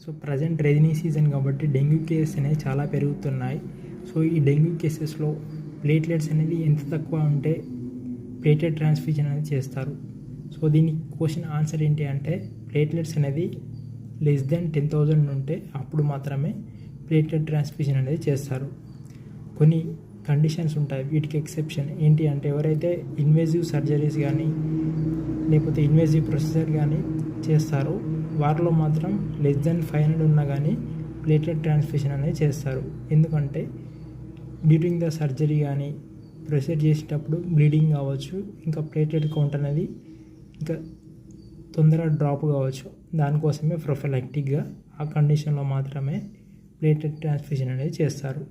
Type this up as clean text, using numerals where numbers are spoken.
So present rainy season కాబట్టి dengue cases అనేవి చాలా పెరుగుతున్నాయి. సో ఈ డెంగ్యూ కేసెస్లో ప్లేట్లెట్స్ అనేది ఎంత తక్కువ ఉంటే ప్లేట్లెట్ ట్రాన్స్ఫ్యూజన్ అనేది చేస్తారు. సో దీని క్వశ్చన్ ఆన్సర్ ఏంటి అంటే ప్లేట్లెట్స్ అనేది లెస్ దెన్ 10,000 ఉంటే అప్పుడు మాత్రమే ప్లేట్లెట్ ట్రాన్స్ఫ్యూజన్ అనేది చేస్తారు. కొన్ని కండిషన్స్ ఉంటాయి, వీటికి ఎక్సెప్షన్ ఏంటి అంటే ఎవరైతే ఇన్వేజివ్ సర్జరీస్ కానీ లేకపోతే ఇన్వేజివ్ ప్రొసీజర్ కానీ చేస్తారో వారిలో మాత్రం లెస్ దెన్ 500 ఉన్నా కానీ ప్లేట్లెట్ ట్రాన్స్ఫ్యూజన్ అనేది చేస్తారు. ఎందుకంటే డ్యూరింగ్ ద సర్జరీ కానీ ప్రొసీజర్ చేసేటప్పుడు బ్లీడింగ్ కావచ్చు, ఇంకా ప్లేట్లెట్ కౌంట్ అనేది ఇంకా తొందరగా డ్రాప్ కావచ్చు. దానికోసమే ప్రొఫైలాక్టిక్గా ఆ కండిషన్లో మాత్రమే ప్లేట్లెట్ ట్రాన్స్ఫ్యూజన్ అనేది చేస్తారు.